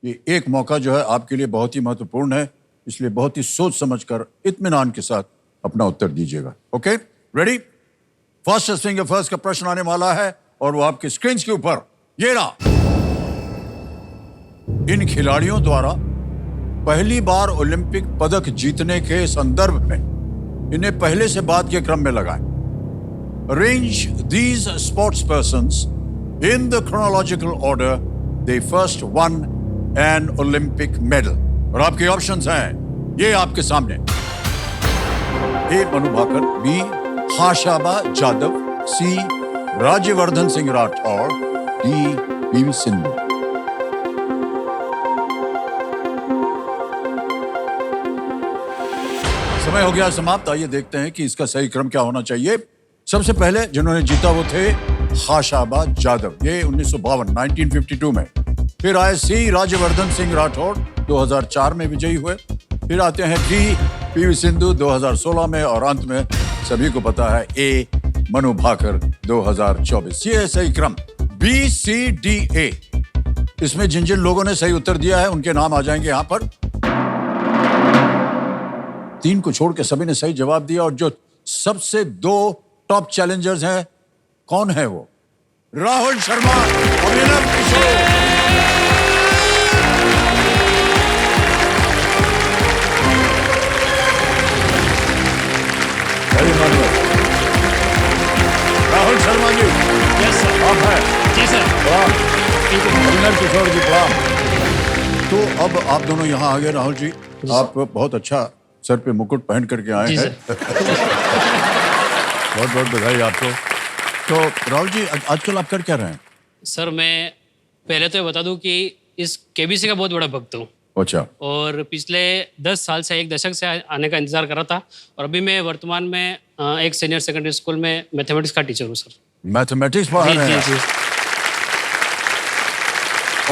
ये एक मौका जो है आपके लिए बहुत ही महत्वपूर्ण है, इसलिए बहुत ही सोच समझकर इत्मीनान के साथ अपना उत्तर दीजिएगा। Okay, ready? First finger first का प्रश्न आने वाला है और वो आपके स्क्रीन के ऊपर ये रहा। इन खिलाड़ियों द्वारा पहली बार ओलंपिक पदक जीतने के संदर्भ में इन्हें पहले से बाद के क्रम में लगाएं। Arrange these sports persons in the chronological order they first won an Olympic medal. और आपके ऑप्शंस हैं ये आपके सामने। ए मनु भाकर, बी हाशाबा जादव, सी राज्यवर्धन सिंह राठौर, डी पीवी सिंधु। समय हो गया समाप्त। आइए देखते हैं कि इसका सही क्रम क्या होना चाहिए। सबसे पहले जिन्होंने जीता वो थे हाशाबा जादव, ये 1952 में। फिर आए सी राज्यवर्धन सिंह राठौड़, 2004 में विजयी हुए। फिर आते हैं डी पीवी सिंधु 2016 में, और अंत में सभी को पता है ए मनु भाकर 2024। ये है सही क्रम बी सी डी ए। इसमें जिन जिन लोगों ने सही उत्तर दिया है उनके नाम आ जाएंगे यहां पर। 3 को छोड़ के सभी ने सही जवाब दिया, और जो सबसे 2 टॉप चैलेंजर्स हैं, कौन है वो? राहुल शर्मा, अभिनव किशोर। Rahul Sharma ji, yes sir. आप हैं? जी सर। अभिनव किशोर जी प्रणाम। तो अब आप दोनों यहाँ आ गए। राहुल जी, आप बहुत अच्छा सर पे मुकुट पहन करके आए हैं। बहुत बहुत बधाई आपको। तो राहुल जी, आजकल आप कर क्या रहे हैं? सर मैं पहले तो ये बता दूं कि इस केबीसी का बहुत बड़ा भक्त हूँ। अच्छा। और पिछले 10 साल से, 1 दशक से आने का इंतजार कर रहा था, और अभी मैं वर्तमान में एक सीनियर सेकेंडरी स्कूल में मैथमेटिक्स का टीचर हूँ सर। मैथमेटिक्स पढ़ा रहे हैं? जी।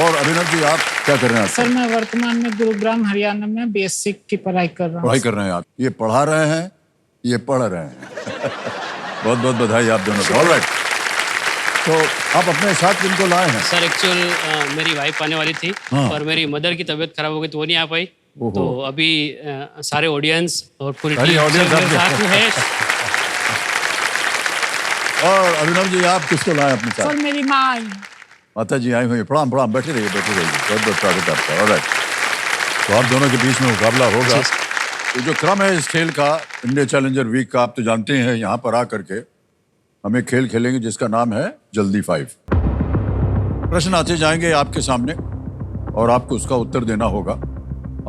और अभिनव जी, आप क्या कर रहे हैं? सर मैं वर्तमान में गुरुग्राम हरियाणा में बीएससी की पढ़ाई कर रहा हूँ। पढ़ाई कर रहे हैं आप? ये पढ़ा रहे हैं, ये पढ़ रहे हैं। बहुत बहुत बधाई आप दोनों को। ऑलराइट, तो आप अपने साथ किनको लाए हैं? सर एक्चुअल मेरी वाइफ आने वाली थी, और मेरी मदर की तबीयत खराब हो गई तो वो नहीं आ पाई। तो अभी सारे ऑडियंस और पूरी टीम साथ में है। और अभिनव जी, आप किसको लाए अपने साथ? सर मेरी माँ आई। माता जी आई हुई। प्रणाम प्रणाम, बैठे रहिए बैठे रहिए। बहुत बहुत स्वागत आपका। ऑलराइट, तो आप दोनों के बीच में मुकाबला होगा। तो जो क्रम है इस खेल का, इंडिया चैलेंजर वीक का, आप तो जानते हैं। यहाँ पर आकर के हम एक खेल खेलेंगे जिसका नाम है जल्दी 5। प्रश्न आते जाएंगे आपके सामने और आपको उसका उत्तर देना होगा।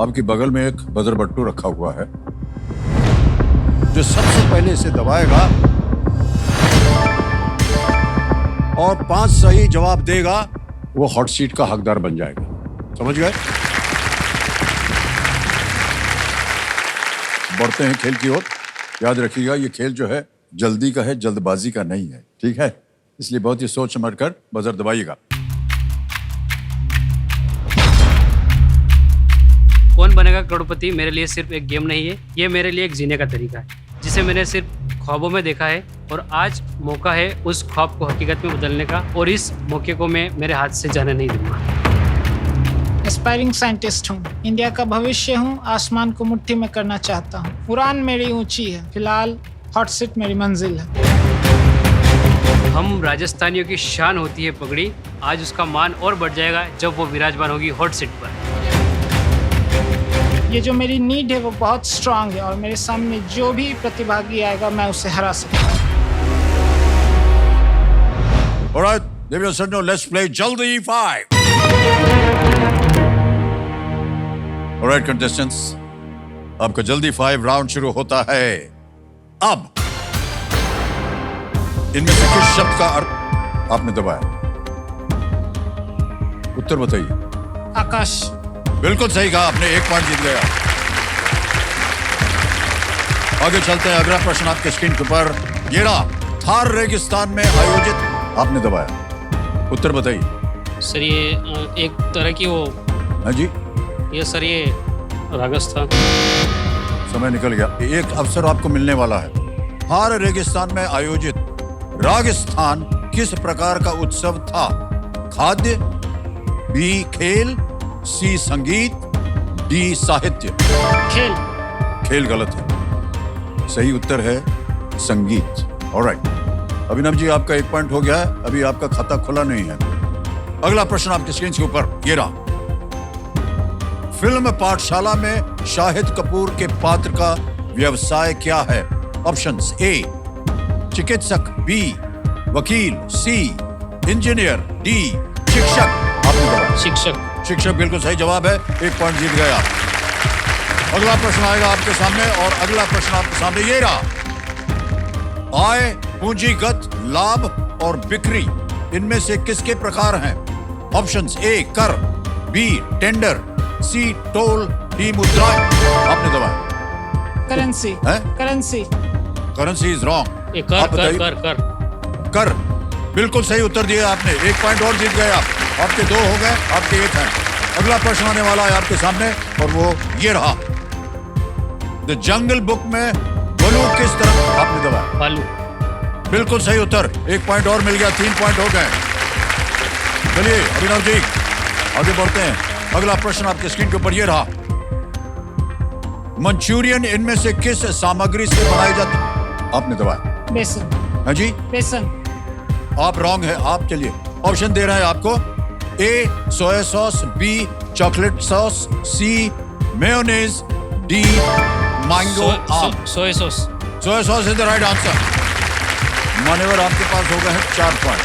आपके बगल में एक बजर बट्टू रखा हुआ है। जो सबसे पहले इसे दबाएगा और 5 सही जवाब देगा, वो हॉट सीट का हकदार बन जाएगा। समझ गए? बढ़ते हैं खेल की ओर। याद रखिएगा, ये खेल जो है जल्दी का है, जल्दबाजी का नहीं है, ठीक है? इसलिए बहुत ही सोच समझ कर बजर दबाइएगा। कौन बनेगा करोड़पति मेरे लिए सिर्फ एक गेम नहीं है, ये मेरे लिए एक जीने का तरीका है, जिसे मैंने सिर्फ ख्वाबों में देखा है, और आज मौका है उस ख्वाब को हकीकत में बदलने का, और इस मौके को मैं मेरे हाथ से जाने नहीं दूंगा। एस्पायरिंग साइंटिस्ट हूँ, इंडिया का भविष्य हूँ, आसमान को मुट्ठी में करना चाहता हूँ। उड़ान मेरी ऊंची है, फिलहाल हॉट सीट मेरी मंजिल है। हम राजस्थानियों की शान होती है पगड़ी, आज उसका मान और बढ़ जाएगा जब वो विराजमान होगी हॉट सीट पर। ये जो मेरी नीड है वो बहुत स्ट्रांग है, और मेरे सामने जो भी प्रतिभागी आएगा मैं उसे हरा सकता हूँ। Alright, Devya Sarno, let's play जल्दी 5. Alright, contestants, आपका जल्दी 5 राउंड शुरू होता है अब। इनमें से किस शब्द का अर्थ आपने दबाया? उत्तर बताइए। आकाश। बिल्कुल सही कहा आपने, 1 पॉइंट जीत गया। आगे चलते हैं। अगला प्रश्न आपके स्क्रीन के ऊपर ये रहा। थार रेगिस्तान में आयोजित, आपने दबाया। उत्तर बताइए। सर ये एक तरह की वो, हाँ जी, ये सर ये राजस्थान। समय निकल गया। एक अवसर आपको मिलने वाला है। थार रेगिस्तान में आयोजित राजस्थान किस प्रकार का उत्सव था? खाद्य, बी खेल, सी संगीत, डी साहित्य। खेल। खेल गलत है, सही उत्तर है संगीत। ऑलराइट, अभिनव जी आपका 1 पॉइंट हो गया है, अभी आपका खाता खुला नहीं है। अगला प्रश्न आपके स्क्रीन के ऊपर ये रहा। फिल्म पाठशाला में शाहिद कपूर के पात्र का व्यवसाय क्या है? ऑप्शंस: ए चिकित्सक, बी वकील, सी इंजीनियर, डी शिक्षक। आपने जवाब शिक्षक। शिक्षक बिल्कुल सही जवाब है, 1 पॉइंट जीत गए आप। अगला प्रश्न आएगा आपके सामने और अगला प्रश्न आपके सामने ये रहा। आय, पूंजीगत लाभ और बिक्री इनमें से किसके प्रकार हैं? ऑप्शंस: ए कर, B tender, she told, D मुद्रा। आपने दबाया। करेंसी। है? करेंसी। Currency is wrong. ये कर कर कर कर कर बिल्कुल सही उत्तर दिया आपने, 1 पॉइंट और जीत गए आप। आपके 2 हो गए, आपके 1 हैं। अगला प्रश्न आने वाला है आपके सामने और वो ये रहा। द जंगल बुक में बलू किस तरह। आपने दबाया। बालू। बिल्कुल सही उत्तर, 1 पॉइंट और मिल गया, 3 पॉइंट हो गए। चलिए अभिनव जी आगे बढ़ते हैं। अगला प्रश्न आपके स्क्रीन के ऊपर ये रहा। मंचूरियन इनमें से किस सामग्री से बनाई जाती? आपने दबाया। बेसन। हाँ जी, बेसन। आप रॉन्ग है। आप चलिए ऑप्शन दे रहे हैं आपको। A soya sauce, B chocolate sauce, C mayonnaise, D mango आम। Soya sauce. Soya sauce is the right answer. मान्यवर आपके पास हो गए हैं 4 पॉइंट,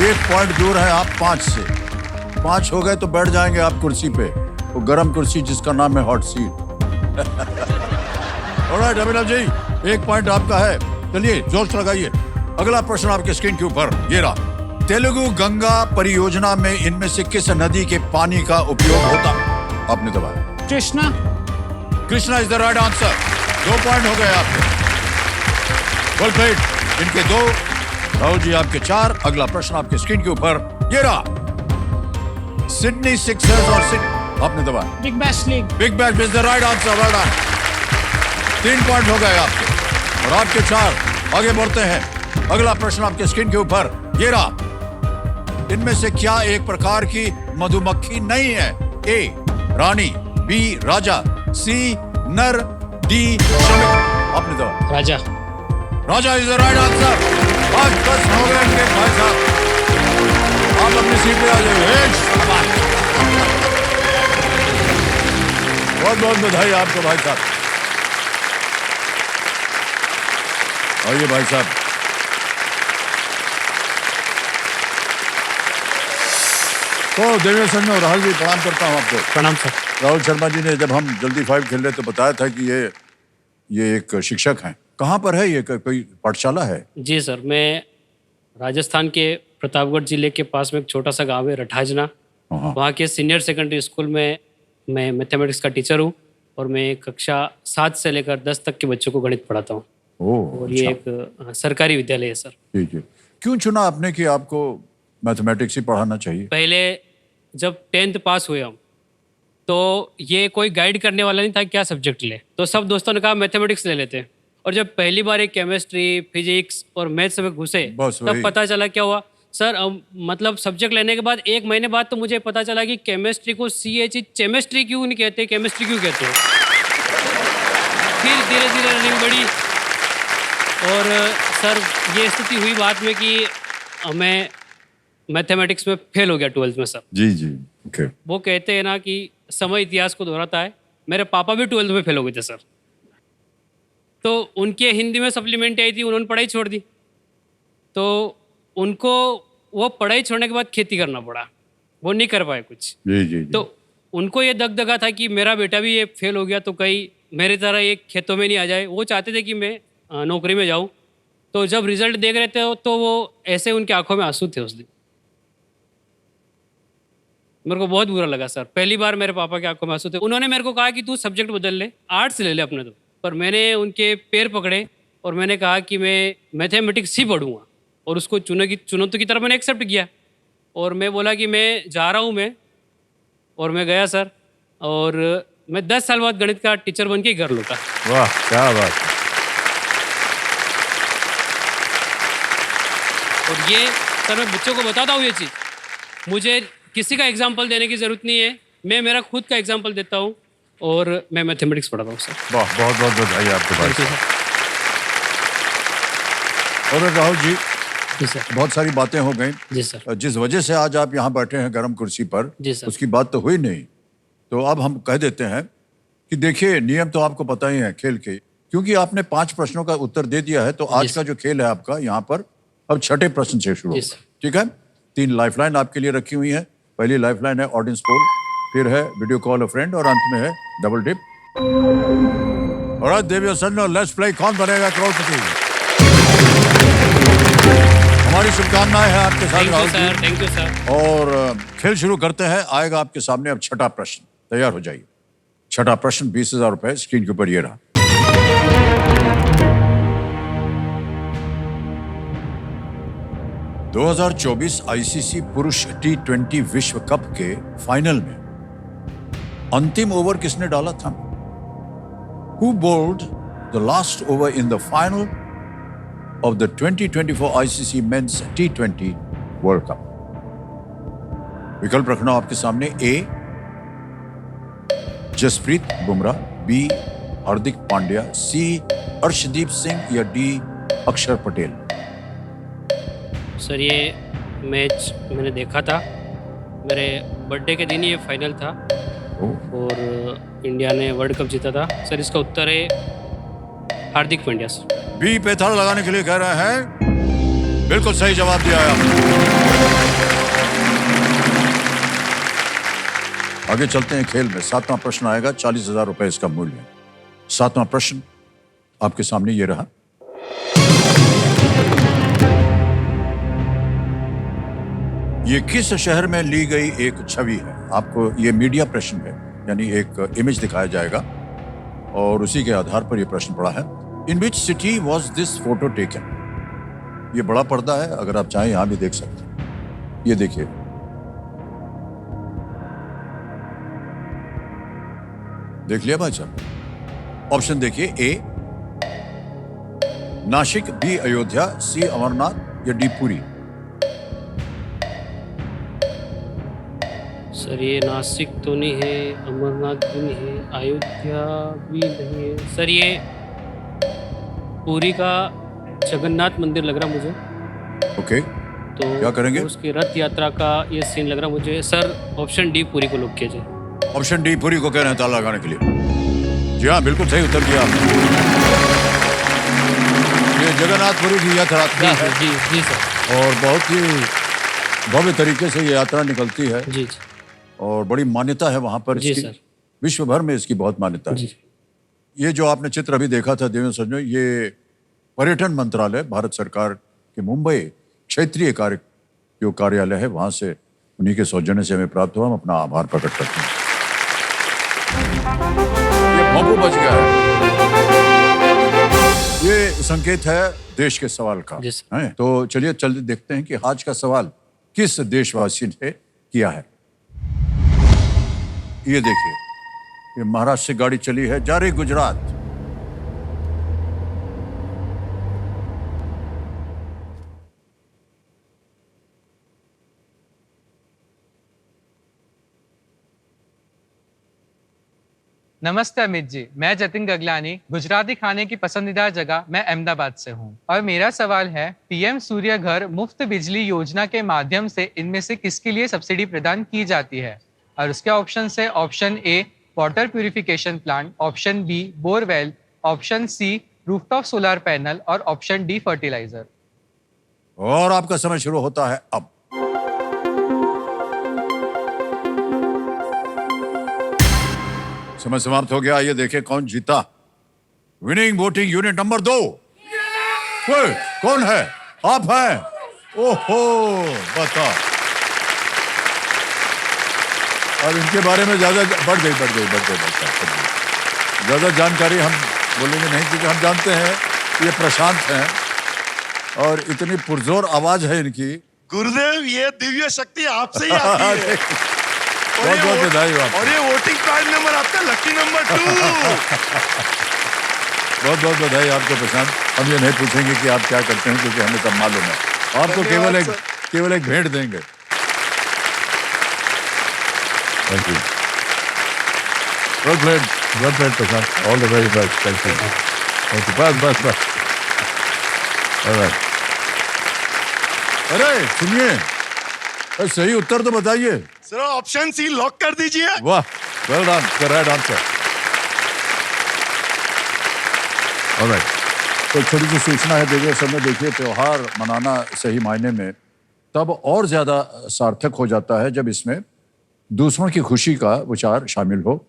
1 पॉइंट दूर है आप 5 से। 5 हो गए तो बैठ जाएंगे आप कुर्सी पे, वो गरम कुर्सी जिसका नाम है hot seat. Alright Abhinav ji, 1 point आपका है। चलिए जोर से लगाइए। अगला प्रश्न आपके स्क्रीन के ऊपर ये रहा। तेलुगु गंगा परियोजना में इनमें से किस नदी के पानी का उपयोग होता? आपने दबाया। Krishna. Krishna is the right answer. 2 point हो गए आपके। Well played. इनके 2, राहुल जी आपके 4। अगला प्रश्न आपके स्क्रीन के ऊपर ये रहा। सिडनी सिक्सर्स और आपने दबाया। Big bash league. Big bash is the right answer. Well done. 3 point हो गए आपके और आपके 4। आगे बढ़ते हैं। अगला प्रश्न आपके स्क्रीन के ऊपर ये रहा। इनमें से क्या एक प्रकार की मधुमक्खी नहीं है? ए रानी, बी राजा, सी नर, डी श्रमिक। आपने दबाया। राजा। राजा is the right answer. 5 plus हो गए इनके भाई साहब। आप अपनी सीट पे आ जाइए। बहुत बहुत बधाई आपको भाई साहब। आइए भाई साहब। तो देवेश संजय और राहुल जी प्रणाम करता हूँ आपको। प्रणाम सर। राहुल शर्मा जी ने जब हम जल्दी 5 खेल रहे तो बताया था कि ये एक शिक्षक हैं। कहाँ पर है ये, कोई पाठशाला है? जी सर, मैं राजस्थान के प्रतापगढ़ जिले के पास में एक छोटा सा गांव है रठाजना, वहाँ के सीनियर सेकेंडरी स्कूल में मैं मैथमेटिक्स का टीचर हूँ और मैं कक्षा 7 से लेकर 10 तक के बच्चों को गणित पढ़ाता हूँ। और ये एक सरकारी विद्यालय है सर। जी जी। क्यों चुना आपने कि आपको मैथमेटिक्स ही पढ़ाना चाहिए? पहले जब 10th पास हुए हम तो ये कोई गाइड करने वाला नहीं था क्या सब्जेक्ट ले, तो सब दोस्तों ने कहा मैथमेटिक्स ले लेते हैं। और जब पहली बार एक केमिस्ट्री, फिजिक्स और मैथ्स में घुसे तब पता चला क्या हुआ सर। मतलब सब्जेक्ट लेने के बाद 1 महीने बाद तो मुझे पता चला कि केमिस्ट्री को केमिस्ट्री क्यों नहीं कहते, केमिस्ट्री क्यों कहते हैं। फिर धीरे धीरे रनिंग बढ़ी और सर ये स्थिति हुई बाद में कि मैं मैथमेटिक्स में फेल हो गया 12th में सर। जी जी। ओके। वो कहते हैं ना कि समय इतिहास को दोहराता है। मेरे पापा भी 12th में फेल हो गए थे सर, तो उनके हिंदी में सप्लीमेंट आई थी, उन्होंने पढ़ाई छोड़ दी। तो उनको वो पढ़ाई छोड़ने के बाद खेती करना पड़ा, वो नहीं कर पाए कुछ। जी जी। तो उनको ये दगदगा था कि मेरा बेटा भी ये फेल हो गया तो कहीं मेरी तरह ये खेतों में नहीं आ जाए। वो चाहते थे कि मैं नौकरी में जाऊँ। तो जब रिजल्ट देख रहे थे तो वो ऐसे उनकी आंखों में आंसू थे उस दिन। मेरे को बहुत बुरा लगा सर। पहली बार मेरे पापा की आंखों में आंसू थे। उन्होंने मेरे को कहा कि तू सब्जेक्ट बदल ले, आर्ट्स ले ले अपने तो। पर मैंने उनके पैर पकड़े और मैंने कहा कि मैं मैथमेटिक्स ही पढ़ूंगा और उसको चुनौती की तरफ मैंने एक्सेप्ट किया। और मैं बोला कि मैं जा रहा हूँ और मैं गया सर। और मैं 10 साल बाद गणित का टीचर बन के घर लौटा। वाह क्या बात है। और ये सर मैं बच्चों को बताता हूँ ये चीज़, मुझे किसी का एग्जाम्पल देने की ज़रूरत नहीं है। मैं मेरा खुद का एग्जांपल देता हूँ और मैं मैथमेटिक्स पढ़ाता हूँ सर। वाह, बहुत बहुत बधाई आपके भाई थैंक यू साहब। सर। और राहुल जी, जी सर। बहुत सारी बातें हो गई। जी सर। जिस वजह से आज आप यहाँ बैठे हैं गर्म कुर्सी पर, जी सर। उसकी बात तो हुई नहीं। तो अब हम कह देते हैं कि देखिए, नियम तो आपको पता ही है खेल के, क्योंकि आपने 5 प्रश्नों का उत्तर दे दिया है, तो आज का जो खेल है आपका यहाँ पर अब छठे प्रश्न से शुरू जी होगा। सर। ठीक है? 3 लाइफलाइन आपके लिए रखी हुई है। पहली लाइफलाइन है ऑडियंस पोल, फिर है वीडियो कॉल अ फ्रेंड और अंत में है डबल डिप। ऑलराइट देवी और सज्जनों, लेट्स प्ले कौन बनेगा करोड़पति। हमारी शुभकामनाएं हैं आपके साथ थैंक यू राहुल सर। जी। Thank you sir. और खेल शुरू करते हैं। आएगा आपके सामने अब छठा प्रश्न। तैयार हो जाइए। छठा प्रश्न 20,000 रुपए स्क्रीन के ऊपर ये रहा। (2024) आईसीसी पुरुष T20 विश्व कप के फाइनल में अंतिम ओवर किसने डाला था? Who bowled the last over in the final of the 2024 ICC Men's T20 World Cup? विकल्प रखना आपके सामने। ए जसप्रीत बुमराह, बी हार्दिक पांड्या, सी अर्शदीप सिंह या डी अक्षर पटेल। सर ये मैच मैंने देखा था, मेरे बर्थडे के दिन ये फाइनल था और इंडिया ने वर्ल्ड कप जीता था। सर इसका उत्तर है हार्दिक पांड्या सर। बी पे थड़ लगाने के लिए कह रहे हैं। बिल्कुल सही जवाब दिया है आपने। आगे चलते हैं खेल में। 7वां प्रश्न आएगा, 40,000 रुपए इसका मूल्य। 7वां प्रश्न आपके सामने ये रहा। ये किस शहर में ली गई एक छवि है? आपको ये मीडिया प्रश्न है, यानी एक इमेज दिखाया जाएगा और उसी के आधार पर यह प्रश्न पड़ा है। In which city was this photo taken? ये बड़ा पर्दा है, अगर आप चाहें यहां भी देख सकते हैं। ये देखिए, देख लिया भाई साहब? ऑप्शन देखिए। ए नासिक, बी अयोध्या, सी अमरनाथ या डी पुरी। सर ये नासिक तो नहीं है, अमरनाथ भी नहीं है, अयोध्या भी नहीं है। सर ये पुरी का जगन्नाथ मंदिर लग रहा मुझे। ओके, तो क्या करेंगे? उसकी रथ यात्रा का ये सीन लग रहा मुझे। सर ऑप्शन डी पुरी को लॉक कीजिए। ऑप्शन डी पुरी को कह रहे हैं ताला लगाने के लिए। जी हाँ, बिल्कुल सही उत्तर दिया आपने। ये जगन्नाथपुरी की यात्रा है जी जी सर। और बहुत ही भव्य तरीके से ये यात्रा निकलती है जी जी और बड़ी मान्यता है वहां पर जी इसकी। सर। विश्व भर में इसकी बहुत मान्यता है। जी ये जो आपने चित्र अभी देखा था देवेंद्र सज्जनों, ये पर्यटन मंत्रालय भारत सरकार के मुंबई क्षेत्रीय जो कार्यालय है, वहां से उन्हीं के सौजन्य से हमें प्राप्त हुआ। हम अपना आभार प्रकट करते हैं। ये भोंपू बच गया है। ये संकेत है देश के सवाल का। जी सर। हैं? तो चलिए देखते हैं कि आज का सवाल किस देशवासी ने किया है। ये देखिए, ये महाराष्ट्र से गाड़ी चली है, जा रही गुजरात। नमस्ते अमित जी, मैं जतिन गगलानी। गुजराती खाने की पसंदीदा जगह मैं अहमदाबाद से हूँ और मेरा सवाल है, पीएम सूर्य घर मुफ्त बिजली योजना के माध्यम से इनमें से किसके लिए सब्सिडी प्रदान की जाती है? और उसके ऑप्शन है option A water purification plant, option B borewell, option C rooftop solar panel और ऑप्शन डी फर्टिलाइजर। और आपका समय शुरू होता है अब। समय समाप्त हो गया। ये देखें कौन जीता। Winning voting unit number 2। कौन है? आप हैं? ओहो, बता। अब इनके बारे में ज्यादा बढ़ गई। ज्यादा जानकारी हम बोलेंगे नहीं, क्योंकि हम जानते हैं ये प्रशांत हैं और इतनी पुरजोर आवाज है इनकी। गुरुदेव, ये दिव्य शक्ति आपसे ही आती है। बहुत बहुत बधाई हो आपको। और ये वोटिंग कार्ड नंबर आपका लकी नंबर 2। बहुत बहुत बधाई आपको प्रशांत। हम ये नहीं पूछेंगे कि आप क्या करते हैं, क्योंकि हमें सब मालूम है। आपको केवल एक भेंट देंगे। Thank you. Well played, Prashant. All the very best. Thank you. बस. All right. अरे सुनिए, अरे सही उत्तर तो बताइए. सर ऑप्शन सी लॉक कर दीजिए. वाह, well done, the right answer. All right. तो छोटी सी सूचना है, देखिए समय, देखिए त्योहार मनाना सही मायने में तब और ज्यादा सार्थक हो जाता है जब इसमें दूसरों की खुशी का विचार शामिल हो,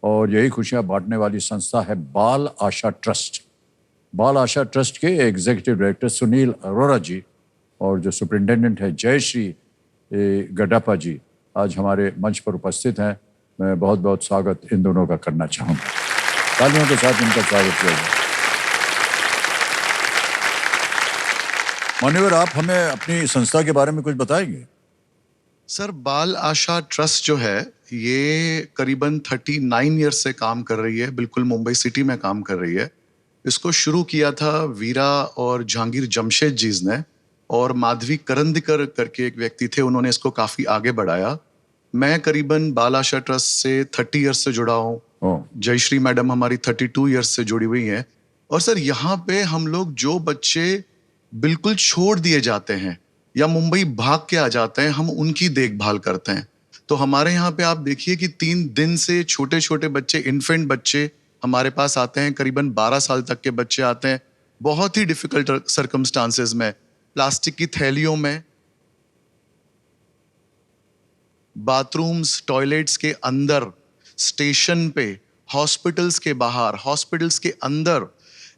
और यही खुशियां बांटने वाली संस्था है बाल आशा ट्रस्ट. बाल आशा ट्रस्ट के एग्जीक्यूटिव डायरेक्टर सुनील अरोरा जी और जो सुपरिटेंडेंट है जयश्री गडापा जी आज हमारे मंच पर उपस्थित हैं. मैं बहुत बहुत स्वागत इन दोनों का करना चाहूँगा. तालियों के साथ इनका स्वागत किया जाए. मान्यवर, आप हमें अपनी संस्था के बारे में कुछ बताएंगे? सर, बाल आशा ट्रस्ट जो है ये करीबन 39 ईयर्स से काम कर रही है, बिल्कुल मुंबई सिटी में काम कर रही है. इसको शुरू किया था वीरा और जहांगीर जमशेद जी ने, और माधवी करंदकर करके एक व्यक्ति थे, उन्होंने इसको काफ़ी आगे बढ़ाया. मैं करीबन बाल आशा ट्रस्ट से 30 ईयर्स से जुड़ा हूँ. जयश्री मैडम हमारी 32 ईयर्स से जुड़ी हुई हैं. और सर यहाँ पे हम लोग जो बच्चे बिल्कुल छोड़ दिए जाते हैं या मुंबई भाग के आ जाते हैं, हम उनकी देखभाल करते हैं. तो हमारे यहाँ पे आप देखिए कि 3 दिन से छोटे छोटे बच्चे, इन्फेंट बच्चे हमारे पास आते हैं, करीबन 12 साल तक के बच्चे आते हैं, बहुत ही डिफिकल्ट सर्कमस्टांसेस में, प्लास्टिक की थैलियों में, बाथरूम्स, टॉयलेट्स के अंदर, स्टेशन पे, हॉस्पिटल्स के बाहर, हॉस्पिटल्स के अंदर.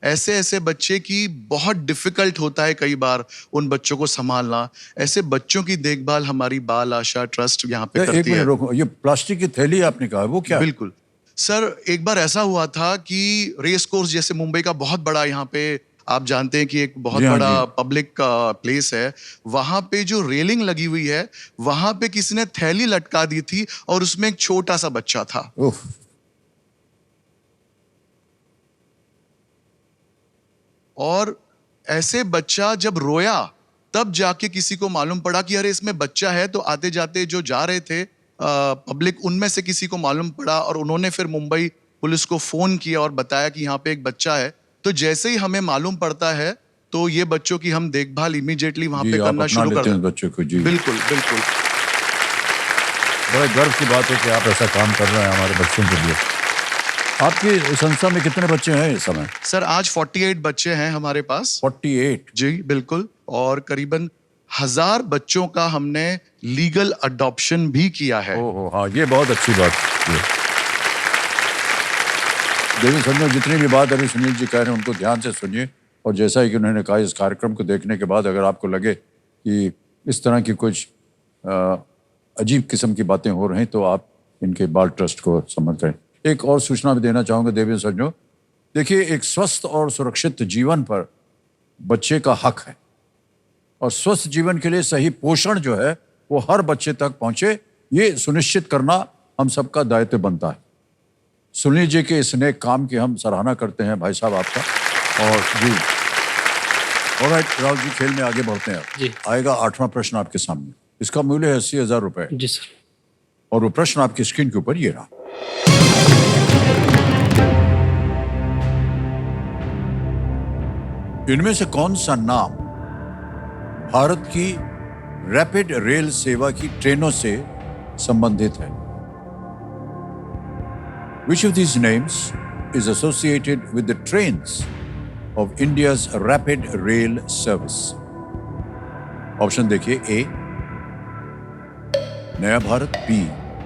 ऐसे ऐसे बच्चे की बहुत डिफिकल्ट होता है कई बार उन बच्चों को संभालना. ऐसे बच्चों की देखभाल हमारी बाल आशा ट्रस्ट यहाँ पे करती है. रोको, ये प्लास्टिक की थैली आपने कहा, वो क्या? बिल्कुल सर, एक बार ऐसा हुआ था कि रेस कोर्स जैसे मुंबई का बहुत बड़ा, यहाँ पे आप जानते हैं कि एक बहुत बड़ा पब्लिक का प्लेस है, वहां पे जो रेलिंग लगी हुई है वहां पे किसी ने थैली लटका दी थी और उसमें एक छोटा सा बच्चा था. और ऐसे बच्चा जब रोया तब जाके किसी को मालूम पड़ा कि अरे इसमें बच्चा है. तो आते जाते जो जा रहे थे पब्लिक, उनमें से किसी को मालूम पड़ा और उन्होंने फिर मुंबई पुलिस को फोन किया और बताया कि यहाँ पे एक बच्चा है. तो जैसे ही हमें मालूम पड़ता है तो ये बच्चों की हम देखभाल इमीडिएटली वहां पे करना शुरू कर देते हैं बच्चों को. जी बिल्कुल बिल्कुल. बड़े गर्व की बात है कि आप ऐसा काम कर रहे हैं हमारे बच्चों के लिए. आपकी संस्था में कितने बच्चे हैं इस समय? सर आज 48 बच्चे हैं हमारे पास. 48? जी बिल्कुल. और करीबन 1000 बच्चों का हमने लीगल अडॉप्शन भी किया है. ओहो, हाँ, ये बहुत अच्छी बात है. देखिए समझो, जितनी भी बात अभी सुनील जी कह रहे हैं उनको ध्यान से सुनिए, और जैसा ही कि उन्होंने कहा, इस कार्यक्रम को देखने के बाद अगर आपको लगे कि इस तरह की कुछ अजीब किस्म की बातें हो रही हैं तो आप इनके बाल ट्रस्ट को समझ करें. एक और सूचना भी देना चाहूँगा देवी सज्जनों. देखिए, एक स्वस्थ और सुरक्षित जीवन पर बच्चे का हक है, और स्वस्थ जीवन के लिए सही पोषण जो है वो हर बच्चे तक पहुँचे, ये सुनिश्चित करना हम सबका दायित्व बनता है. सुनील जी के इस नेक काम की हम सराहना करते हैं भाई साहब आपका. और जी ऑलराइट राहुल जी, खेल में आगे बढ़ते हैं. जी. आएगा 8वां प्रश्न आपके सामने. इसका मूल्य है 80,000 रुपए. जी सर. और वो प्रश्न आपकी स्क्रीन के ऊपर ये रहा. इनमें से कौन सा नाम भारत की रैपिड रेल सेवा की ट्रेनों से संबंधित है? Which of these names is associated with the trains of India's rapid rail service? Option देखिए. ए नया भारत, बी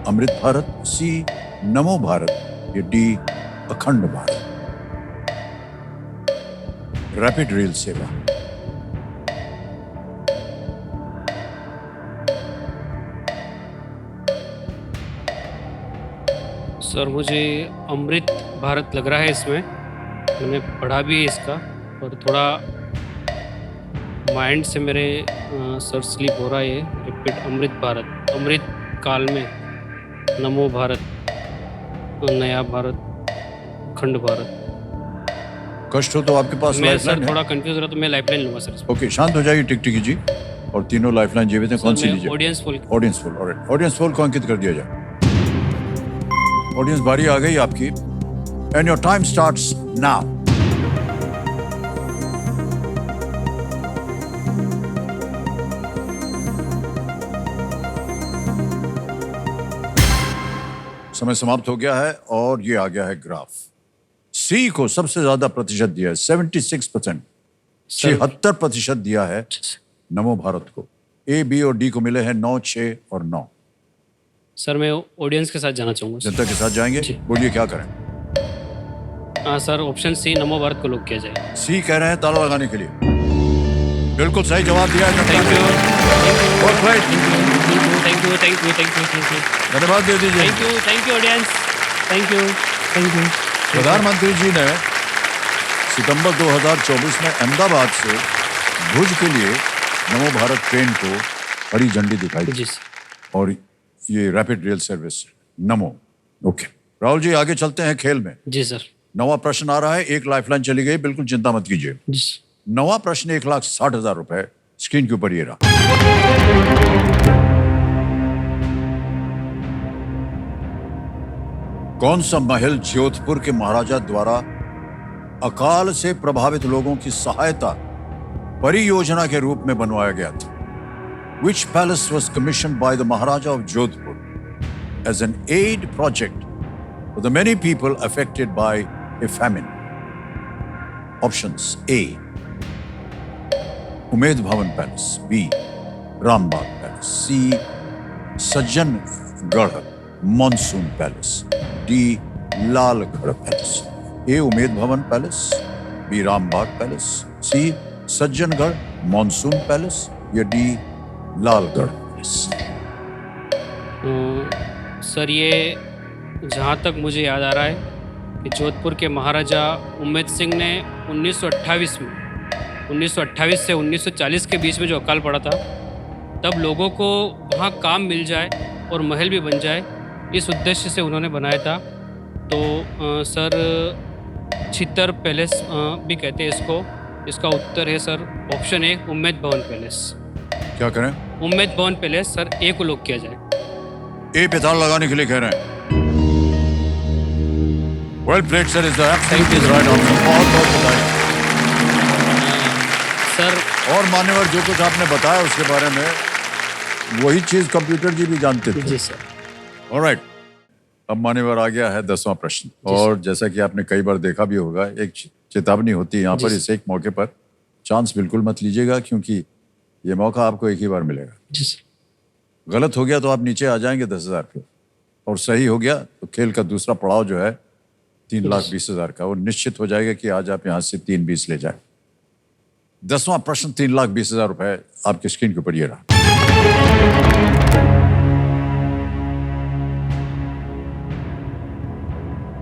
अमृत भारत, सी नमो भारत, या डी अखंड भारत. रैपिड रेल सेवा. सर मुझे अमृत भारत लग रहा है इसमें, मैंने पढ़ा भी है इसका, और थोड़ा माइंड से मेरे सर स्लिप हो रहा है. रिपीट अमृत भारत, अमृत काल में नमो भारत, नया भारत, अखंड भारत. कष्ट हो तो आपके पास मैं लाइफलाइन सर है. थोड़ा कंफ्यूज रहा तो मैं लाइफलाइन लूँगा सर. ओके, शांत हो जाइए टिकटिकी जी. और तीनों लाइफलाइन जीवित हैं, कौन सी लीजिए? Audience poll. Audience poll. Audience poll को अंकित कर दिया जाए. ऑडियंस बारी आ गई आपकी and your time starts now. समय समाप्त हो गया है और ये आ गया है ग्राफ। सी को सबसे ज्यादा प्रतिशत दिया है 76%, 76% दिया है नमो भारत को। ए, बी और डी को मिले हैं 9, 6 और 9। सर मैं ऑडियंस के साथ जाना चाहूँगा सर। जनता के साथ जाएंगे, जी। बोलिए क्या करें। हाँ सर, ऑप्शन सी नमो भारत को लॉक किया जाए। सी कह रहे हैं ताला लगाने के लिए। बिल्कुल सही जवाब दिया है जनता थैंक ने। You, Well played. Thank you, thank you, thank you, thank you, धन्यवाद दे दीजिए। Thank you audience, thank you, thank you. प्रधानमंत्री जी ने सितंबर 2024 में अहमदाबाद से भुज के लिए नमो भारत ट्रेन को हरी झंडी दिखाई जी थी सर। और ये रैपिड रेल सर्विस नमो। ओके राहुल जी, आगे चलते हैं खेल में। जी सर। नवा प्रश्न आ रहा है, एक लाइफलाइन चली गई, बिल्कुल चिंता मत कीजिए। जी सर। नवा प्रश्न 1,60,000 रुपए स्क्रीन के ऊपर ये रहा। कौन सा महल जोधपुर के महाराजा द्वारा अकाल से प्रभावित लोगों की सहायता परियोजना के रूप में बनवाया गया था? Which palace was commissioned by the Maharaja of Jodhpur as an aid project for the many people affected by a famine? Options: A, Umaid Bhawan palace, B, Rambagh palace, C, Sajjangarh monsoon palace, D, Lalgarh palace. A, Umaid Bhawan palace, B, Rambagh palace, C, Sajjangarh monsoon palace या D, Lalgarh palace. Sir ये जहाँ तक मुझे याद आ रहा है कि जोधपुर के महाराजा उम्मेद सिंह ने 1928 से 1940 के बीच में जो अकाल पड़ा था, तब लोगों को वहाँ काम मिल जाए और महल भी बन जाए, इस उद्देश्य से उन्होंने बनाया था। तो सर छितर पैलेस भी कहते हैं इसको। इसका उत्तर है सर ऑप्शन ए, उम्मेद भवन पैलेस। क्या करें? उम्मेद भवन पैलेस सर, ए को लॉक किया जाए। ए पे ताला लगाने के लिए कह रहे हैं। Well played sir, is the absolutely right answer. बहुत बहुत बधाई सर। और मान्यवर जो कुछ आपने बताया उसके बारे में वही चीज कंप्यूटर जी भी जानते थे। जी सर। ऑलराइट, अब मान्यवर आ गया है 10वां प्रश्न। और जैसा कि आपने कई बार देखा भी होगा, एक चेतावनी होती है यहाँ पर, इस एक मौके पर चांस बिल्कुल मत लीजिएगा क्योंकि ये मौका आपको एक ही बार मिलेगा। जी सर। गलत हो गया तो आप नीचे आ जाएंगे 10,000 पे, और सही हो गया तो खेल का दूसरा पड़ाव जो है 3,20,000 का, वो निश्चित हो जाएगा कि आज आप यहाँ से 3,20 ले जाए। 10वां प्रश्न 3,20,000 रुपए आपकी स्क्रीन के ऊपर ये रहा।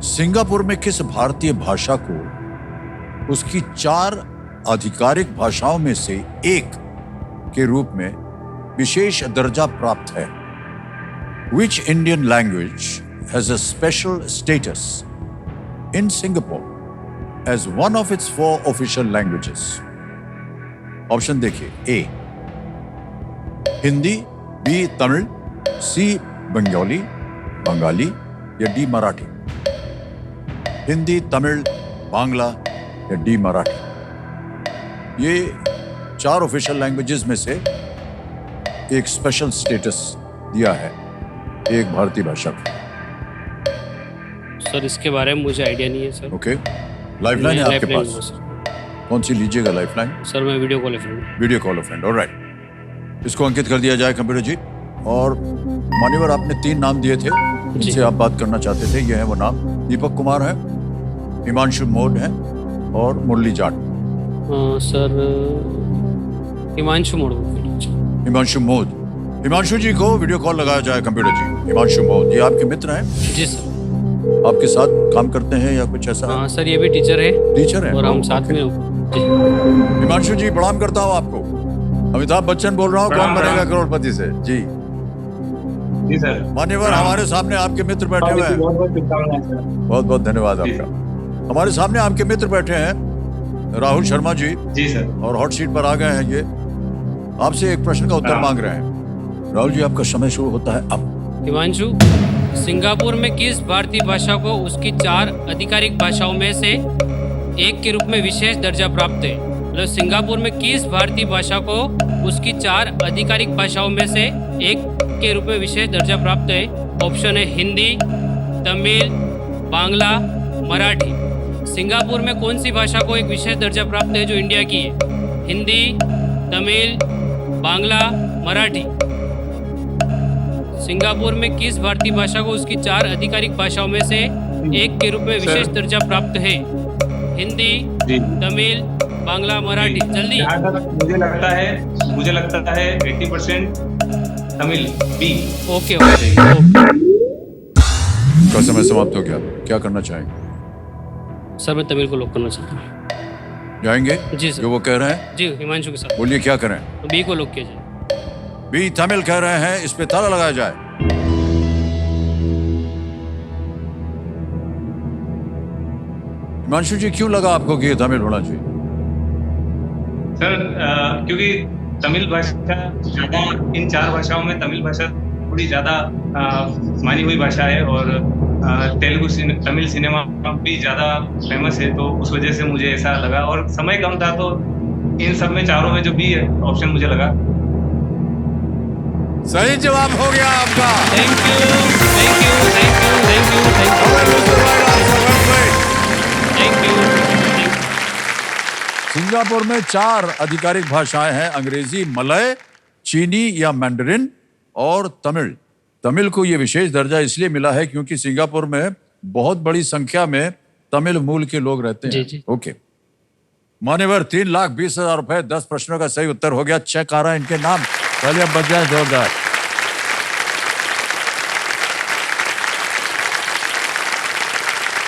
सिंगापुर में किस भारतीय भाषा को उसकी 4 आधिकारिक भाषाओं में से एक के रूप में विशेष दर्जा प्राप्त है? Which Indian language has a special status in Singapore as one of its 4 official languages? Option देखिए। ए हिंदी, बी तमिल, सी बंगाली या डी मराठी। हिंदी, तमिल, बांग्ला या डी मराठी। ये 4 ऑफिशियल लैंग्वेजेस में से एक स्पेशल स्टेटस दिया है एक भारतीय भाषा को। सर इसके बारे में मुझे आइडिया नहीं है सर। ओके, लाइफलाइन है आपके लाइफलाइन पास? हुआ सर। कौन सी लीजिएगा लाइफलाइन? सर मैं video call friend. Video call friend. Alright, इसको अंकित कर दिया जाए कंप्यूटर जी। और मान्यवर आपने 3 नाम दिए थे जिनसे आप बात करना चाहते थे, ये है वो नाम। दीपक कुमार है, हिमांशु मोड है और मुरली जाट। सर हिमांशु मोड़। हिमांशु मोद। हिमांशु जी को वीडियो कॉल लगाया जाए कंप्यूटर जी। हिमांशु मोद, ये आपके मित्र हैं? जी सर। आपके साथ काम करते हैं या कुछ ऐसा? हाँ सर, ये भी टीचर है टीचर है और हम साथ में। जी हिमांशु जी प्रणाम करता हूँ आपको। अमिताभ बच्चन बोल रहा हूँ, कौन बनेगा करोड़पति से। जी जी सर। मान्यवर, हमारे सामने आपके मित्र बैठे हुए हैं। बहुत बहुत शुभकामनाएं सर। बहुत बहुत धन्यवाद आपका। हमारे सामने आपके मित्र बैठे हैं राहुल शर्मा जी, जी सर। और हॉट सीट पर आ गए हैं। ये आपसे एक प्रश्न का उत्तर मांग रहे हैं। राहुल जी, आपका समय शुरू होता है अब। हिमांशु सिंगापुर में किस भारतीय भाषा को उसकी 4 आधिकारिक भाषाओं में से एक के रूप में विशेष दर्जा प्राप्त है? मतलब सिंगापुर में किस भारतीय भाषा को उसकी 4 आधिकारिक भाषाओं में से एक के रूप में विशेष दर्जा प्राप्त है? ऑप्शन है हिंदी, तमिल, बांग्ला, मराठी। सिंगापुर में कौन सी भाषा को एक विशेष दर्जा प्राप्त है जो इंडिया की है? हिंदी, तमिल, बांग्ला, मराठी। सिंगापुर में किस भारतीय भाषा को उसकी 4 आधिकारिक भाषाओं में से एक के रूप में विशेष दर्जा प्राप्त है? हिंदी, जी तमिल, बांग्ला, मराठी। जल्दी। जहाँ तक मुझे लगता है 80% तमिल बी। Okay okay. का समय समाप्त हो गया, क्या करना चाहेंगे? सर मैं तमिल को लॉक करना चाहता हूँ। जाएंगे जी सर। जो वो कह रहे हैं? जी हिमांशु के साथ। बोलिए क्या करें? तो बी को लॉक किया जाए। बी तमिल कह रहे हैं, इस पे ताला लगाया जाए। हिमांशु जी क्यों लगा आपको कि ये तमिल होना चाहिए? सर क्योंकि तमिल भाषा ज्यादा, इन 4 भाषाओं में तमिल भाषा थोड़ी ज्यादा मानी हुई भाषा है और तमिल सिनेमा भी ज्यादा फेमस है, तो उस वजह से मुझे ऐसा लगा और समय कम था तो इन सब में चारों में जो बी ऑप्शन मुझे लगा। सही जवाब हो गया आपका। Thank you thank you thank you thank you thank you thank you. Singapore में 4 आधिकारिक भाषाएं हैं, अंग्रेजी, मलय, चीनी या मैंडरिन और तमिल। तमिल को यह विशेष दर्जा इसलिए मिला है क्योंकि सिंगापुर में बहुत बड़ी संख्या में तमिल मूल के लोग रहते हैं। जी, जी। ओके मान्यवर, 3,20,000 रुपए, 10 प्रश्नों का सही उत्तर हो गया। चेक आ रहा है इनके नाम, पहले अब बच जाए जोरदार।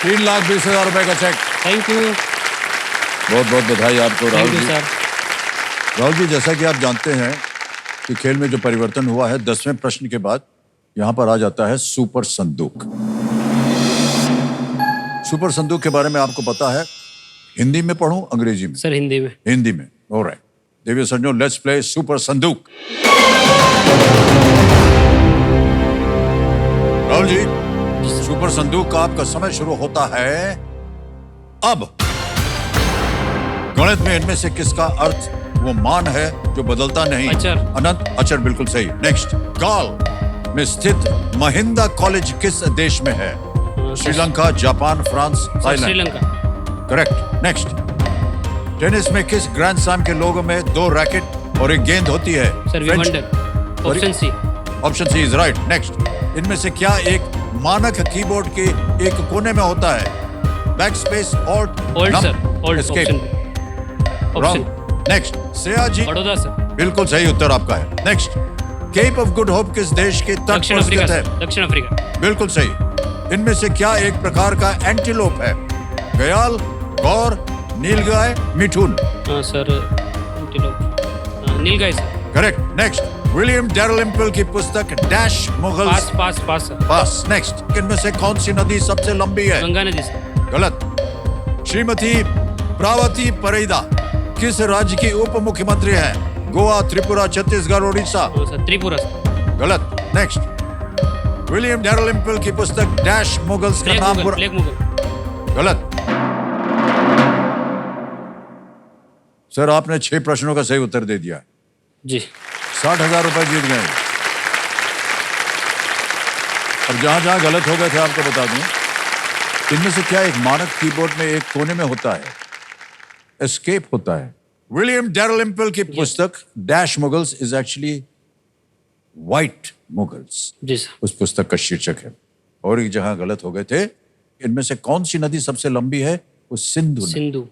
₹3,20,000 का चेक। Thank you. बहुत बहुत बधाई आपको राहुल थैंक यू जी। सर। राहुल जी, जैसा कि आप जानते हैं कि खेल में जो परिवर्तन हुआ है, 10वें प्रश्न के बाद यहां पर आ जाता है सुपर संदूक। सुपर संदूक के बारे में आपको पता है? हिंदी में पढ़ूं, अंग्रेजी में? सर हिंदी में। हिंदी में। ऑलराइट देवियों सज्जनों, लेट्स प्ले सुपर संदूक। राहुल जी, सुपर संदूक का आपका समय शुरू होता है अब। गणित में इनमें से किसका अर्थ वो मान है जो बदलता नहीं? अचर। अनंत। अचर बिल्कुल सही। नेक्स्ट, गाल में स्थित महिंदा कॉलेज किस देश में है? Sri Lanka, Japan, France, Thailand. Sri Lanka. Correct. Next, tennis में किस ग्रैंड स्लैम के लोगो में 2 रैकेट और एक गेंद होती है? Sir Wimbledon. Option C. Option C is right. Next, इनमें से क्या एक मानक कीबोर्ड के एक कोने में होता है? Backspace, alt, old sir. Old. Escape. Option wrong. Next, Sayaji. Baroda sir. बिल्कुल सही उत्तर आपका है। Next, cape of good hope किस देश के तट दक्षिण पर अफ्रीका स्थित है? सर। दक्षिण अफ्रीका। बिल्कुल सही। इनमें से क्या एक प्रकार का एंटीलोप है? गयाल, गौर, नीलगाय, मिठुन। Sir antelope. नीलगाय sir. Correct. Next, William Dalrymple की पुस्तक dash Mughal. Pass pass pass sir. Pass. Next, इनमें से कौन सी नदी सबसे लंबी है? गंगा नदी सर। गलत। श्रीमती प्रावती परिदा किस राज्य की उप मुख्यमंत्री हैं? गोवा, त्रिपुरा, छत्तीसगढ़, उड़ीसा। Sir Tripura sir. गलत। नेक्स्ट, विलियम डैलिम्पल की पुस्तक डैश मुगल्स का ब्लैक नाम मुगल। ब्लैक मुगल। गलत। सर आपने 6 प्रश्नों का सही उत्तर दे दिया। जी। 60,000 रुपए जीत गए। और जहां जहां गलत हो गए थे आपको बता दूं, इनमें से क्या एक मानक कीबोर्ड में एक कोने में होता है? एस्केप होता है। विलियम डैलिम्पल की पुस्तक dash Mughals is actually white Mughals, जी सर। उस पुस्तक का शीर्षक है। और एक जहां गलत हो गए थे, इनमें से कौन सी नदी सबसे लंबी है? वो सिंधु नदी। सिंधु।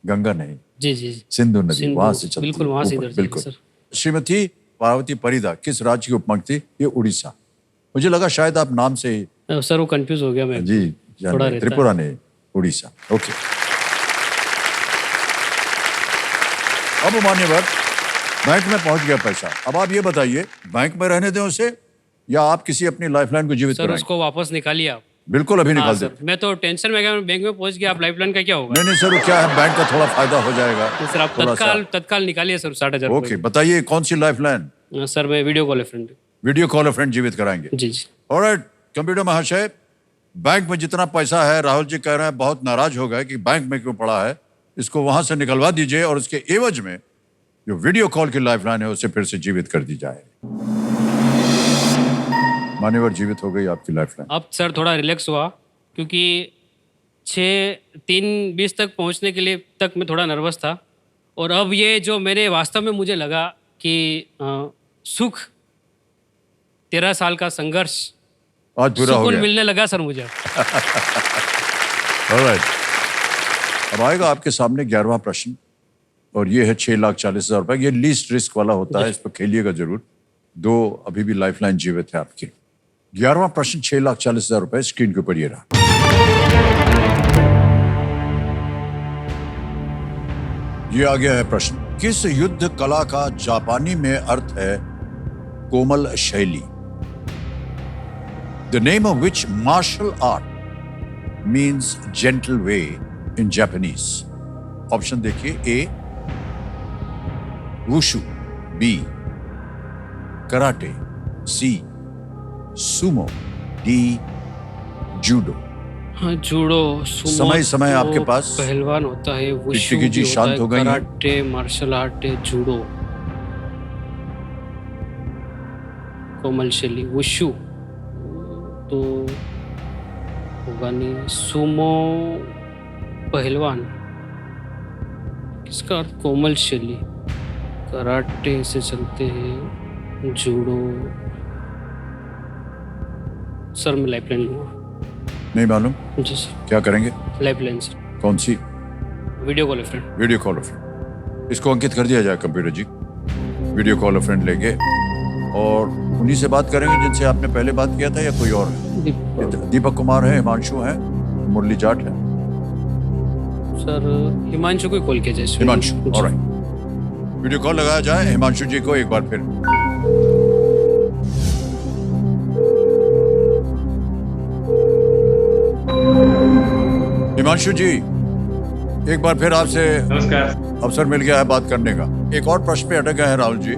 गंगा नहीं, जी जी जी। सिंधु नदी। सिंधु, वहां से चलती बिल्कुल है, वहां से ऊपर, इधर से बिल्कुल। सर। श्रीमती पार्वती परिदा किस राज्य की उपमुख्यमंत्री? ये उड़ीसा। मुझे लगा शायद आप नाम से ही। सर वो कंफ्यूज हो गया मैं। जी जान थोड़ा रहे, रहता त्रिपुरा नहीं, उड़ीसा। ओके। अब मान्यवर, बैंक में पहुंच गया पैसा। अब आप ये बताइए, बैंक में रहने दें उसे या आप किसी अपनी लाइफलाइन को जीवित सर कराएंगे? उसको वापस निकालिए आप। बिल्कुल अभी हाँ निकाल सर, दे। मैं तो टेंशन में गया, बैंक में पहुंच गया। आप लाइफलाइन का क्या होगा? नहीं नहीं सर, वो क्या है, बैंक का थोड़ा फायदा हो जाएगा। तो सर आप थोड़ा सा। तत्काल निकालिए सर 60,000। ओके, बताइए कौन सी लाइफलाइन? सर मैं वीडियो कॉल है फ्रेंड। वीडियो कॉल फ्रेंड जीवित कराएंगे। जी जी। ऑलराइट, कंप्यूटर महाशय, बैंक में जितना पैसा है, राहुल जी कह रहे हैं बहुत नाराज हो गए कि बैंक में क्यों पड़ा है, इसको वहां से निकलवा दीजिए और उसके एवज में जो वीडियो कॉल की लाइफलाइन है उसे फिर से जीवित कर दी जाए। मान्यवर, जीवित हो गई आपकी लाइफलाइन। अब सर थोड़ा रिलैक्स हुआ, क्योंकि 6:03:20 तक पहुंचने के लिए तक मैं थोड़ा नर्वस था, और अब ये जो मेरे वास्तव में मुझे लगा कि सुख 13 साल का संघर्ष आज पूरा हो सुकून गया। मिलने लगा सर मुझे। ऑलराइट, अब आएगा आपके सामने 11वां प्रश्न, और ये है 6,40,000 रुपए। ये लीस्ट रिस्क वाला होता है, इस पर खेलिएगा जरूर। 2 अभी भी लाइफलाइन जीवित है आपकी। 11वां प्रश्न 6,40,000 रुपए, स्क्रीन के ऊपर ये रहा। ये आ गया है प्रश्न, किस युद्ध कला का जापानी में अर्थ है कोमल शैली? The name of which martial art means gentle way in Japanese? Option देखिए, A wushu, B karate, C sumo, D judo. हाँ, जूडो, सुमो समय तो आपके पास। पहलवान होता है, वुशु टिकटिकी जी भी होता शांत है, हो गई हैं। कराटे, मार्शल आर्ट, जूडो, कोमल शैली, वुशु तो होगा नहीं, सुमो पहलवान, किसका अर्थ कोमल शैली, कराटे से चलते हैं, जूडो। सर मैं लाइफलाइन लूँगा। नहीं मालूम, जी सर, क्या करेंगे? लाइफलाइन सर, कौन सी? Video call friend. Video call friend. इसको अंकित कर दिया जाए computer ji. Video call friend लेंगे और उन्हीं से बात करेंगे जिनसे आपने पहले बात किया था, या कोई और है? दीपक कुमार है, हिमांशु है, मुरली जाट है। सर हिमांशु को कॉल किया जाए। हिमांशु, ऑलराइट। वीडियो कॉल लगाया जाए हिमांशु जी को एक बार फिर। हिमांशु जी, एक बार फिर आपसे नमस्कार। अवसर मिल गया है बात करने का। एक और प्रश्न पे अटक गए हैं राहुल जी,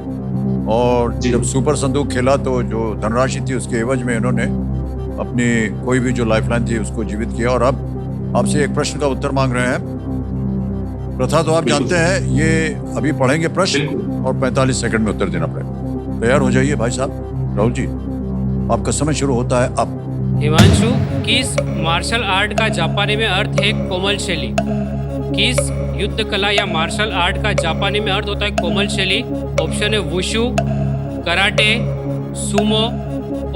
और जब सुपर संदूक खेला तो जो धनराशि थी उसके एवज में इन्होंने अपनी कोई भी जो लाइफलाइन थी उसको जीवित किया, और अब आपसे एक प्रश्न का उत्तर मांग रहे हैं। प्रथा तो आप जानते हैं, ये अभी पढ़ेंगे प्रश्न और 45 सेकंड में उत्तर देना पड़ेगा। तैयार हो जाइए भाई साहब। राहुल जी, आपका समय शुरू होता है अब। हिमांशु, किस मार्शल आर्ट का जापानी में अर्थ है कोमल शैली? किस युद्ध कला या मार्शल आर्ट का जापानी में अर्थ होता है कोमल शैली? ऑप्शन है वुशु, कराटे, सुमो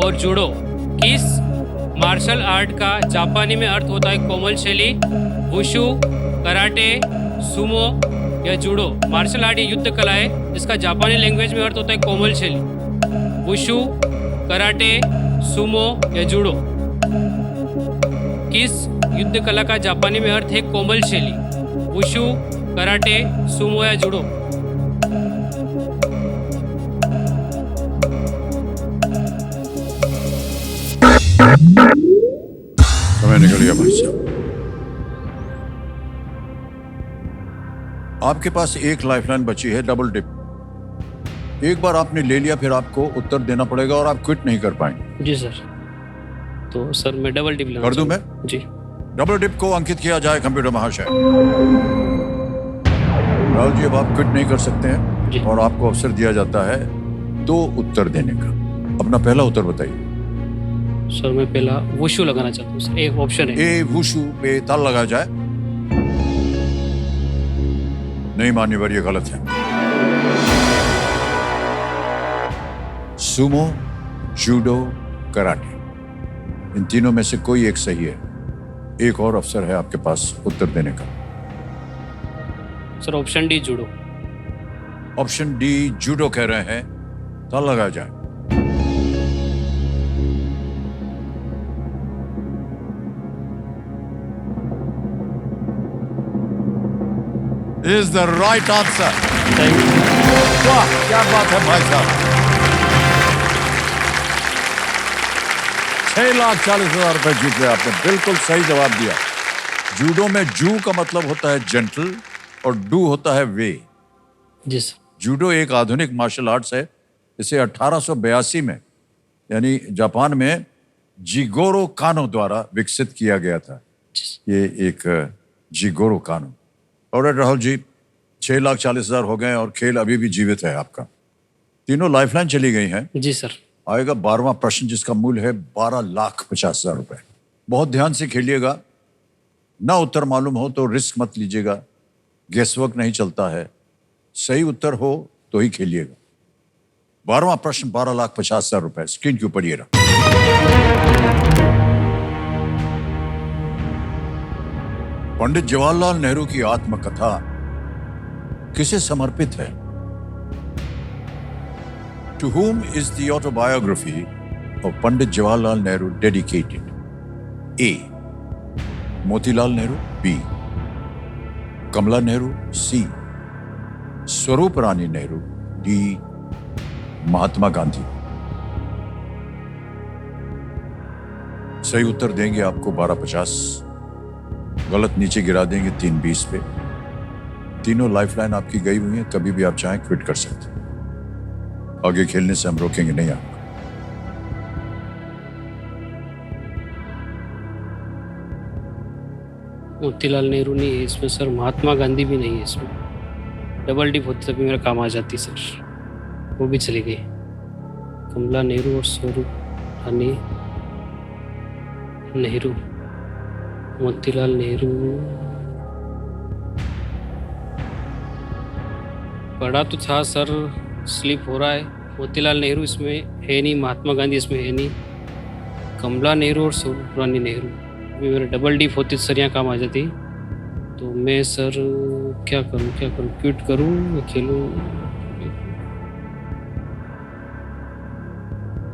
और जूडो। किस मार्शल आर्ट का जापानी में अर्थ होता है कोमल शैली? वुशु, कराटे, सुमो या जूडो। मार्शल आर्ट ये युद्ध कला है, इसका जापानी लैंग्वेज में अर्थ होता है कोमल शैली। वुशु, कराटे, सुमो या जूडो। किस युद्ध कला का जापानी में अर्थ है कोमल शैली? वुशु, कराटे, सुमो या जूडो। समय निकल गया भाई साहब। आपके पास एक लाइफलाइन बची है, डबल डिप। एक बार आपने ले लिया, फिर आपको उत्तर देना पड़ेगा और आप क्विट नहीं कर पाएंगे। जी सर, तो सर मैं डबल डिप लेना कर दूं मैं? जी। डबल डिप को अंकित किया जाए कंप्यूटर महाशय। राहुल जी, अब आप क्विट नहीं कर सकते जी। हैं और आपको अवसर दिया जाता है 2 उत्तर देने का। अपना पहला उत्तर बताइए। सर मैं पहला वुशु लगाना चाहता हूँ सर, एक ऑप्शन है। ए वुशु पे ताल लगाया जाए। नहीं मान्यवर, ये गलत है। सुमो, जूडो, कराटे, इन तीनों में से कोई एक सही है। एक और अवसर है आपके पास उत्तर देने का। Sir option D judo. Option D judo कह रहे हैं, ताल लगाया जाए। Is the right answer. Thank you. वाह, क्या बात है भाई साहब। 6,40,000 रुपए जीत लिया आपने। बिल्कुल सही जवाब दिया। जूडो में जू का मतलब होता है जेंटल और डू होता है वे। जी सर। जूडो एक आधुनिक मार्शल आर्ट्स है। इसे 1882 में यानी जापान में जिगोरो कानो द्वारा विकसित किया गया था। ये एक जिगोरो कानो। और राहुल जी, 6,40,000 हो गए और खेल अभी भी जीवित है आपका। तीनों लाइफलाइन चली गई हैं। जी सर। आएगा 12वां प्रश्न जिसका मूल्य है 12,50,000 रुपए। बहुत ध्यान से खेलिएगा, ना उत्तर मालूम हो तो रिस्क मत लीजिएगा, गेसवर्क नहीं चलता है, सही उत्तर हो तो ही खेलिएगा। 12वां प्रश्न 12,50,000 रुपए, स्क्रीन के ऊपर ये रहा। पंडित जवाहरलाल नेहरू की आत्मकथा किसे समर्पित है? To whom is the autobiography of Pandit Jawaharlal Nehru dedicated? A. Motilal Nehru. B. Kamala Nehru. C. Swarup Rani Nehru. D. Mahatma Gandhi. सही उत्तर देंगे आपको 12,50, गलत नीचे गिरा देंगे 3,20 पे। तीनों लाइफलाइन आपकी गई हुई है, कभी भी आप चाहें क्विट कर सकते हैं। आगे खेलने से हम रोकेंगे नहीं आपको। मोतीलाल नेहरू नहीं है इसमें सर, महात्मा गांधी भी नहीं है इसमें। डबल डिप होती तभी मेरा काम आ जाती सर, वो भी चली गई। कमला नेहरू और स्वरूप रानी नेहरू। मोतीलाल नेहरू पढ़ा तो था सर, स्लिप हो रहा है। मोतीलाल नेहरू इसमें है नहीं, महात्मा गांधी इसमें है नहीं। कमला नेहरू और स्वरूप रानी नेहरू, अभी मेरा डबल डीप होती तो सर यहाँ काम आ जाती। तो मैं सर क्या करूँ, क्विट करूँ या खेलूँ?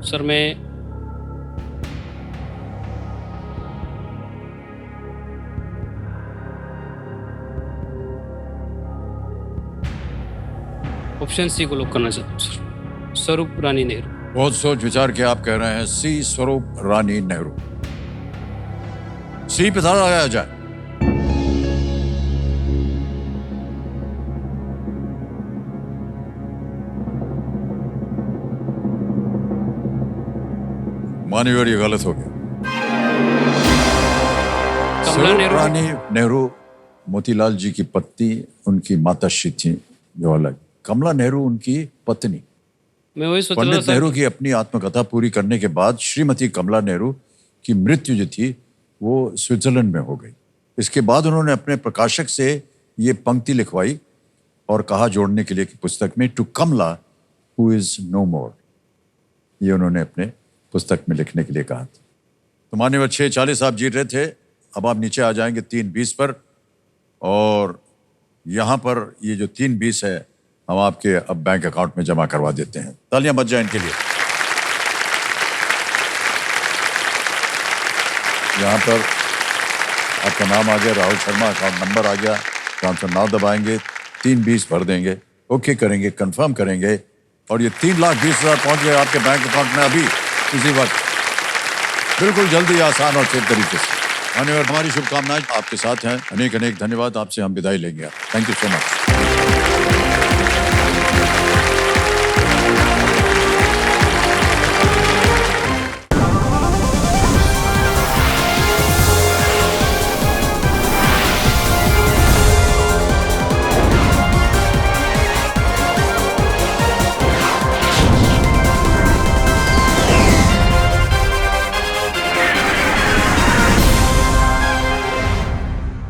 सर मैं ऑप्शन सी को लॉक करना चाहता हूँ सर, स्वरूप रानी नेहरू। बहुत सोच विचार के आप कह रहे हैं सी, स्वरूप रानी नेहरू। सी पे धारा लगाया जाए। मान्यवर, ये गलत हो गया। स्वरूप रानी नेहरू मोतीलाल जी की पत्नी, उनकी माताश्री थी जवाहरलाल। कमला नेहरू उनकी पत्नी। मैं वही सोच रहा पंडित था नेहरू की अपनी आत्मकथा पूरी करने के बाद श्रीमती कमला नेहरू की मृत्यु जो थी वो स्विट्जरलैंड में हो गई। इसके बाद उन्होंने अपने प्रकाशक से ये पंक्ति लिखवाई और कहा जोड़ने के लिए कि पुस्तक में, to Kamala who is no more. ये उन्होंने अपने पुस्तक में लिखने के लिए कहा था। तो मान्यवर 6,40 आप जीत रहे थे। अब आप नीचे आ जाएंगे 3,20 पर, और यहाँ पर ये जो 3,20 है हम आपके अब बैंक अकाउंट में जमा करवा देते हैं। तालियां बज जाए इनके लिए। यहाँ पर आपका नाम आ गया, राहुल शर्मा, अकाउंट नंबर आ गया। ट्रांसफर नाउ दबाएंगे, 3,20 भर देंगे, ओके करेंगे, कंफर्म करेंगे, और ये 3,20,000 पहुंच गए आपके बैंक अकाउंट में अभी इसी वक्त, बिल्कुल जल्दी, आसान और तेज तरीके से। मान्यवर, हमारी शुभकामनाएं आपके साथ हैं। अनेक अनेक धन्यवाद। आपसे हम विदाई लेंगे। Thank you so much.